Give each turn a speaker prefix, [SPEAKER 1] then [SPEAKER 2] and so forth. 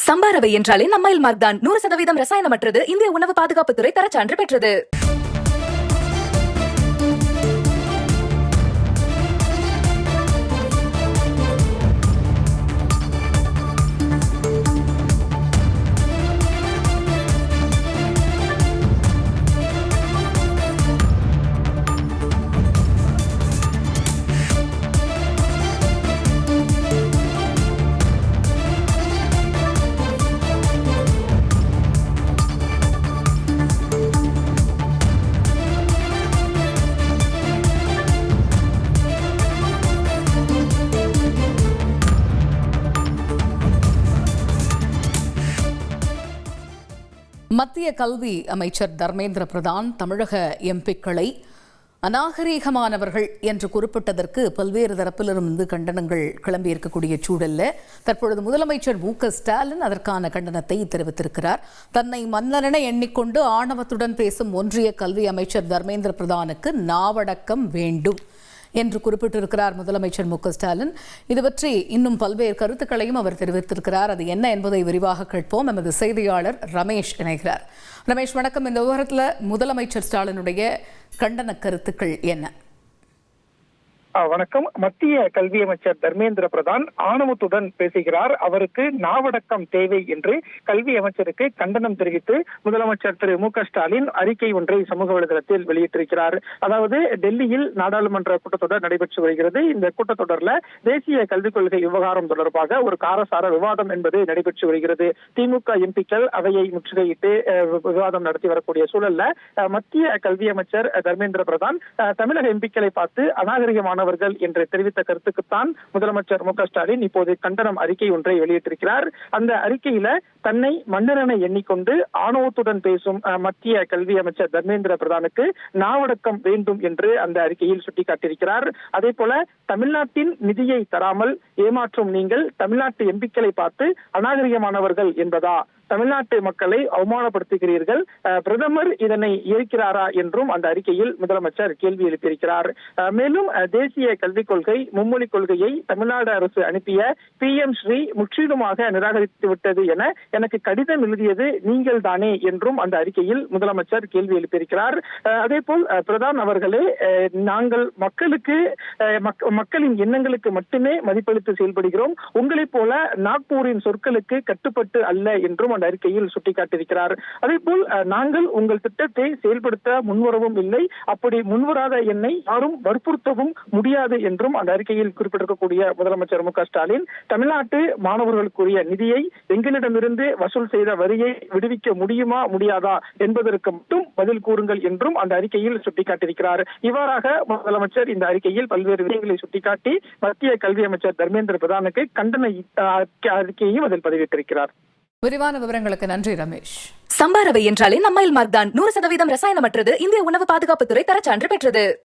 [SPEAKER 1] சம்பா ரவை என்றாலே நம்மைல் மார்க் தான். 100% ரசாயனமற்றது. இந்திய உணவு பாதுகாப்புத்துறை தரச்சான்று பெற்றது.
[SPEAKER 2] மத்திய கல்வி அமைச்சர் தர்மேந்திர பிரதான் தமிழக எம்பிக்களை அநாகரீகமானவர்கள் என்று குறிப்பிட்டதற்கு பல்வேறு தரப்பிலிருந்து கண்டனங்கள் கிளம்பியிருக்கக்கூடிய சூழல்ல தற்பொழுது முதலமைச்சர் மு.க.ஸ்டாலின் அதற்கான கண்டனத்தை தெரிவித்திருக்கிறார். தன்னை மன்னரென எண்ணிக்கொண்டு ஆணவத்துடன் பேசும் ஒன்றிய கல்வி அமைச்சர் தர்மேந்திர பிரதானுக்கு நாவடக்கம் வேண்டும் என்று குறிப்பிட்டிருக்கிறார் முதலமைச்சர் மு.க.ஸ்டாலின். இது பற்றி இன்னும் பல்வேறு கருத்துக்களையும் அவர் தெரிவித்திருக்கிறார். அது என்ன என்பதை விரிவாக கேட்போம். நமது செய்தியாளர் ரமேஷ் இணைகிறார். ரமேஷ் வணக்கம். இந்த விவகாரத்தில் முதலமைச்சர் ஸ்டாலினுடைய கண்டன கருத்துக்கள் என்ன?
[SPEAKER 3] வணக்கம். மத்திய கல்வி அமைச்சர் தர்மேந்திர பிரதான் ஆணவத்துடன் பேசுகிறார், அவருக்கு நாவடக்கம் தேவை என்று கல்வி அமைச்சருக்கு கண்டனம் தெரிவித்து முதலமைச்சர் திரு மு.க.ஸ்டாலின் அறிக்கை ஒன்றை சமூக வலைதளத்தில் வெளியிட்டிருக்கிறார். அதாவது டெல்லியில் நாடாளுமன்ற கூட்டத்தொடர் நடைபெற்று வருகிறது. இந்த கூட்டத்தொடரில் தேசிய கல்விக் கொள்கை விவகாரம் தொடர்பாக ஒரு காரசார விவாதம் என்பது நடைபெற்று வருகிறது. திமுக எம்பிக்கள் அவையை முற்றுகையிட்டு விவாதம் நடத்தி வரக்கூடிய சூழல்ல மத்திய கல்வி அமைச்சர் தர்மேந்திர பிரதான் தமிழக எம்பிக்களை பார்த்து அநாகரிகமான என்று தெரிவித்த கருத்துக்குத்தான் முதலமைச்சர் மு.க.ஸ்டாலின் இப்போது கண்டனம் அறிக்கை ஒன்றை வெளியிட்டிருக்கிறார். அந்த அறிக்கையில தன்னை மன்னரென எண்ணிக்கொண்டு ஆணவத்துடன் பேசும் மத்திய கல்வி அமைச்சர் தர்மேந்திர பிரதானுக்கு நாவடக்கம் வேண்டும் என்று அந்த அறிக்கையில் சுட்டிக்காட்டியிருக்கிறார். அதே போல தமிழ்நாட்டின் நிதியை தராமல் ஏமாற்றும் நீங்கள் தமிழ்நாட்டு எம்பிக்களை பார்த்து அநாகரிகமானவர்கள் என்பதா, தமிழ்நாட்டு மக்களை அவமானப்படுத்துகிறீர்கள், பிரதமர் இதனை ஏற்கிறாரா என்றும் அந்த அறிக்கையில் முதலமைச்சர் கேள்வி எழுப்பியிருக்கிறார். மேலும் தேசிய கல்விக் கொள்கை மும்மொழி கொள்கையை தமிழ்நாடு அரசு அனுப்பிய PM ஸ்ரீ முற்றிலுமாக நிராகரித்து விட்டது என எனக்கு கடிதம் எழுதியது நீங்கள் தானே என்றும் அந்த அறிக்கையில் முதலமைச்சர் கேள்வி எழுப்பியிருக்கிறார். அதே போல் பிரதான் அவர்களே, நாங்கள் மக்களுக்கு மக்களின் எண்ணங்களுக்கு மட்டுமே மதிப்பளித்து செயல்படுகிறோம், உங்களைப் போல நாக்பூரின் சொற்களுக்கு கட்டுப்பட்டு அல்ல என்றும் அந்த அறிக்கையில் சுட்டிக்காட்டியிருக்கிறார். அதே போல் நாங்கள் உங்கள் திட்டத்தை செயல்படுத்த முன்வரவும் இல்லை, அப்படி முன்வராத என்னை யாரும் வற்புறுத்தவும் முடியாது என்றும் அந்த அறிக்கையில் குறிப்பிட்டிருக்கக்கூடிய முதலமைச்சர் மு.க.ஸ்டாலின் தமிழ்நாட்டு மாணவர்களுக்குரிய நிதியை எங்களிடமிருந்து வசூல் செய்த வரியை விடுவிக்க முடியுமா முடியாதா என்பதற்கு மட்டும் பதில் கூறுங்கள் என்றும் அந்த அறிக்கையில் சுட்டிக்காட்டியிருக்கிறார். இவ்வாறாக முதலமைச்சர் இந்த அறிக்கையில் பல்வேறு விஷயங்களை சுட்டிக்காட்டி மத்திய கல்வி அமைச்சர் தர்மேந்திர பிரதானுக்கு கண்டன அறிக்கையையும் அதில் பதிவிட்டிருக்கிறார்.
[SPEAKER 2] விரிவான விவரங்களுக்கு நன்றி ரமேஷ்.
[SPEAKER 1] சம்பா ரவை என்றாலே நம்மைல் மார்க் தான். 100% ரசாயனமற்றது. இந்திய உணவு பாதுகாப்புத்துறை தரச்சான்று பெற்றது.